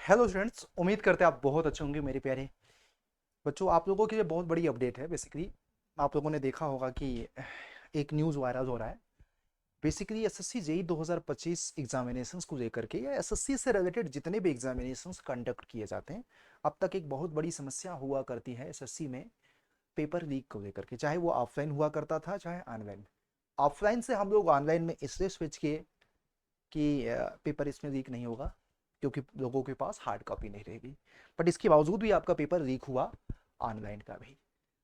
Hello students, उम्मीद करते हैं आप बहुत अच्छे होंगे मेरे प्यारे बच्चों। आप लोगों के लिए बहुत बड़ी अपडेट है। बेसिकली आप लोगों ने देखा होगा कि एक न्यूज़ वायरल हो रहा है। बेसिकली एसएससी जेई 2025 एग्जामिनेशंस को लेकर के या एसएससी से रिलेटेड जितने भी एग्जामिनेशंस कंडक्ट किए जाते हैं, अब तक एक बहुत बड़ी समस्या हुआ करती है एसएससी में पेपर लीक को लेकर के। चाहे वो ऑफलाइन हुआ करता था चाहे ऑनलाइन। ऑफलाइन से हम लोग ऑनलाइन में इसलिए स्विच किए कि पेपर इसमें लीक नहीं होगा क्योंकि लोगों के पास हार्ड कॉपी नहीं रहेगी। बट इसके बावजूद भी आपका पेपर लीक हुआ ऑनलाइन का भी।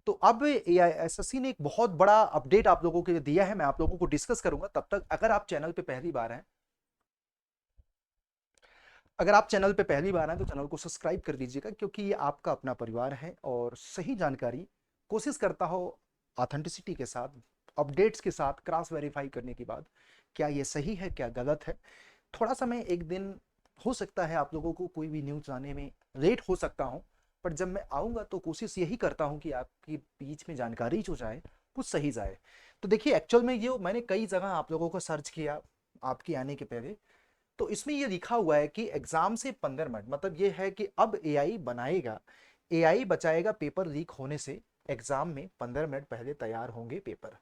तो अब एसएससी ने एक बहुत बड़ा अपडेट आप लोगों के लिए दिया है। मैं आप लोगों को डिस्कस करूंगा। तब तक अगर आप चैनल पे पहली बार हैं तो चैनल को सब्सक्राइब कर दीजिएगा, क्योंकि ये आपका अपना परिवार है और सही जानकारी कोशिश करता हो ऑथेंटिसिटी के साथ, अपडेट्स के साथ क्रॉस वेरीफाई करने के बाद क्या ये सही है क्या गलत है। थोड़ा सा मैं एक दिन, हो सकता है आप लोगों को कोई भी न्यूज़ आने में लेट हो सकता हूँ, पर जब मैं आऊँगा तो कोशिश यही करता हूँ कि आपके बीच में जानकारी जो जाए कुछ सही जाए। तो देखिए, एक्चुअल में ये मैंने कई जगह आप लोगों को सर्च किया आपके आने के पहले। तो इसमें ये लिखा हुआ है कि एग्जाम से 15 मिनट, मतलब ये है कि अब एआई बनाएगा, एआई बचाएगा पेपर लीक होने से। एग्जाम में 15 मिनट पहले तैयार होंगे पेपर।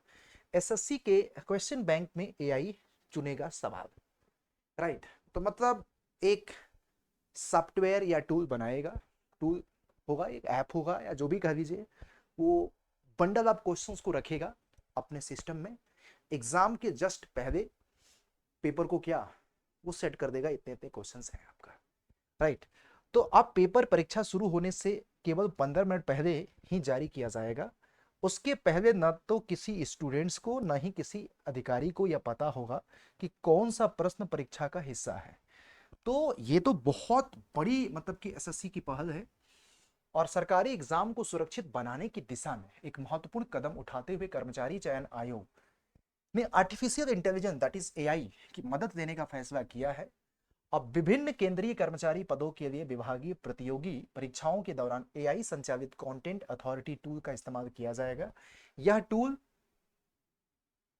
एसएससी के क्वेश्चन बैंक में एआई चुनेगा सवाल। राइट। तो मतलब एक सॉफ्टवेयर या टूल बनाएगा, टूल होगा, एक ऐप होगा या जो भी कह लीजिए, वो बंडल ऑफ क्वेश्चंस को रखेगा अपने सिस्टम में। एग्जाम के जस्ट पहले पेपर को क्या वो सेट कर देगा, इतने इतने क्वेश्चंस हैं आपका। राइट। तो अब पेपर परीक्षा शुरू होने से केवल 15 मिनट पहले ही जारी किया जाएगा। उसके पहले न तो किसी स्टूडेंट्स को न ही किसी अधिकारी को यह पता होगा कि कौन सा प्रश्न परीक्षा का हिस्सा है। तो ये तो बहुत बड़ी, मतलब कि एसएससी की पहल है और सरकारी एग्जाम को सुरक्षित बनाने की दिशा में एक महत्वपूर्ण कदम उठाते हुए कर्मचारी चयन आयोग ने artificial intelligence, that is AI, की मदद लेने का फैसला किया है। अब विभिन्न केंद्रीय कर्मचारी पदों के लिए विभागीय प्रतियोगी परीक्षाओं के दौरान एआई संचालित कंटेंट अथॉरिटी टूल का इस्तेमाल किया जाएगा। यह टूल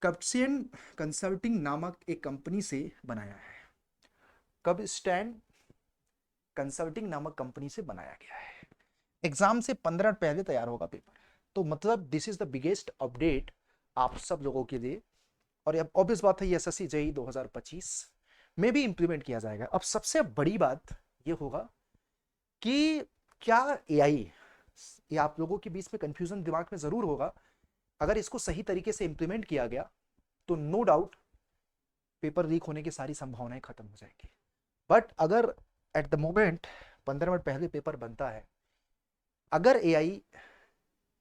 कप्सियन कंसल्टिंग नामक एक कंपनी से बनाया है। कब स्टैंड कंसल्टिंग नामक कंपनी से बनाया गया है। एग्जाम से 15 मिनट पहले तैयार होगा पेपर। तो मतलब this is the biggest update आप सब लोगों के लिए। और अब ऑब्वियस बात है, ये एसएससी जेई 2025 में भी इंप्लीमेंट किया जाएगा। अब सबसे बड़ी बात ये होगा कि क्या एआई, ये आप लोगों के बीच में कंफ्यूजन दिमाग में जरूर होगा, अगर इसको सही तरीके से इंप्लीमेंट किया गया तो नो डाउट पेपर लीक होने की सारी संभावनाएं खत्म हो जाएगी। बट अगर एट द मोमेंट 15 मिनट पहले पेपर बनता है, अगर एआई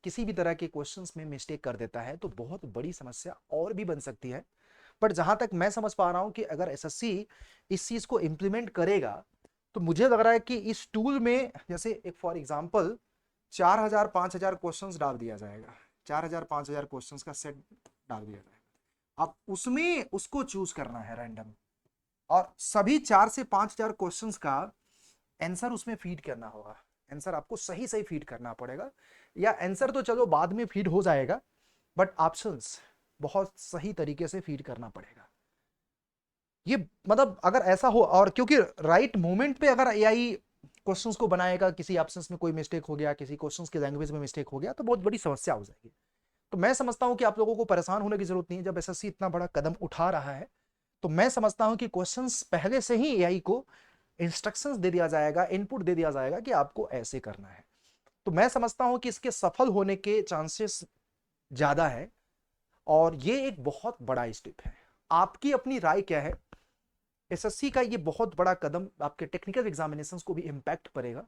किसी भी तरह के क्वेश्चंस में मिस्टेक कर देता है तो बहुत बड़ी समस्या और भी बन सकती है। बट जहां तक मैं समझ पा रहा हूं कि अगर एसएससी इस चीज को इंप्लीमेंट करेगा तो मुझे लग रहा है कि इस टूल में जैसे एक फॉर एग्जांपल 4,000 5,000 क्वेश्चंस डाल दिया जाएगा, 4,000 5,000 क्वेश्चंस का सेट डाल दिया जाएगा। अब उसमें उसको चूज करना है रैंडम, और सभी 4 से 5,000 क्वेश्चंस का आंसर उसमें फीड करना होगा। आंसर आपको सही सही फीड करना पड़ेगा, या आंसर तो चलो बाद में फीड हो जाएगा, बट ऑप्शंस बहुत सही तरीके से फीड करना पड़ेगा। ये मतलब अगर ऐसा हो, और क्योंकि राइट मोमेंट पे अगर एआई क्वेश्चंस को बनाएगा, किसी ऑप्शंस में कोई मिस्टेक हो गया, किसी क्वेश्चंस के लैंग्वेज में मिस्टेक हो गया, तो बहुत बड़ी समस्या हो जाएगी। तो मैं समझता हूं कि आप लोगों को परेशान होने की जरूरत नहीं है। जब एसएससी इतना बड़ा कदम उठा रहा है तो मैं समझता हूं कि क्वेश्चंस पहले से ही एआई को इंस्ट्रक्शंस दे दिया जाएगा, इनपुट दे दिया जाएगा कि आपको ऐसे करना है। तो मैं समझता हूं कि इसके सफल होने के चांसेस ज्यादा है, और ये एक बहुत बड़ा स्टेप है। आपकी अपनी राय क्या है? एसएससी का ये बहुत बड़ा कदम आपके टेक्निकल एग्जामिनेशंस को भी इम्पैक्ट करेगा।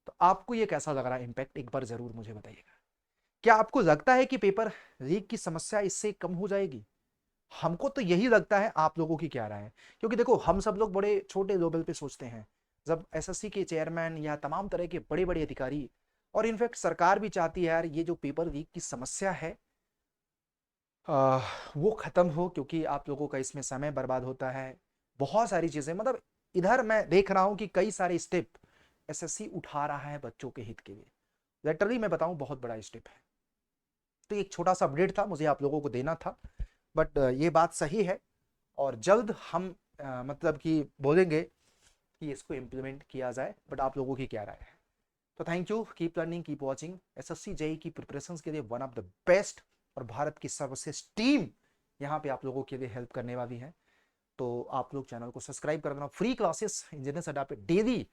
तो आपको ये कैसा लग रहा है इम्पैक्ट, एक बार जरूर मुझे बताइएगा। क्या आपको लगता है कि पेपर लीक की समस्या इससे कम हो जाएगी? हमको तो यही लगता है, आप लोगों की क्या राय है? क्योंकि देखो, हम सब लोग बड़े छोटे लेवल पे सोचते हैं। जब एसएससी के चेयरमैन या तमाम तरह के बड़े बड़े अधिकारी, और इनफैक्ट सरकार भी चाहती है यार ये जो पेपर लीक की समस्या है वो खत्म हो, क्योंकि आप लोगों का इसमें समय बर्बाद होता है, बहुत सारी चीजें, मतलब इधर मैं देख रहा हूं कि कई सारे स्टेप एसएससी उठा रहा है बच्चों के हित के लिए। लिटरली मैं बताऊं, बहुत बड़ा स्टेप है। तो एक छोटा सा अपडेट था, मुझे आप लोगों को देना था। बट ये बात सही है, और जल्द हम मतलब कि बोलेंगे कि इसको इम्प्लीमेंट किया जाए, बट आप लोगों की क्या राय है। तो thank you, keep learning, keep watching. SSC JE की प्रिपरेशंस के लिए वन ऑफ द बेस्ट और भारत की सर्वश्रेष्ठ टीम यहाँ पे आप लोगों के लिए हेल्प करने वाली है। तो आप लोग चैनल को सब्सक्राइब कर देना। फ्री क्लासेस इंजीनियर्स अड्डा पे डेली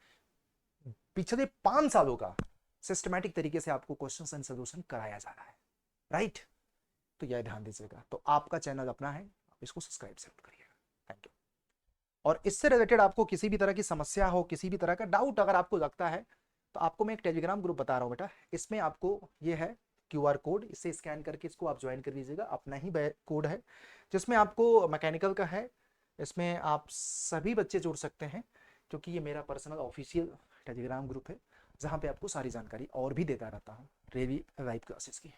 पिछले 5 सालों का सिस्टमैटिक तरीके से आपको क्वेश्चन एंड सोल्यूशन कराया जा रहा है, राइट। तो यह ध्यान दीजिएगा। तो आपका चैनल अपना है, आप इसको सब्सक्राइब जरूर करिएगा। Thank you. और इससे रिलेटेड आपको किसी भी तरह की समस्या हो, किसी भी तरह का डाउट अगर आपको लगता है, तो आपको मैं एक टेलीग्राम ग्रुप बता रहा हूँ बेटा। इसमें आपको ये है QR कोड, इसे स्कैन करके इसको आप ज्वाइन कर लीजिएगा। अपना ही कोड है जिसमें आपको मैकेनिकल का है, इसमें आप सभी बच्चे जुड़ सकते हैं, क्योंकि ये मेरा पर्सनल ऑफिशियल टेलीग्राम ग्रुप है जहाँ पे आपको सारी जानकारी और भी देता रहता हूँ डेली लाइव क्लासेस की।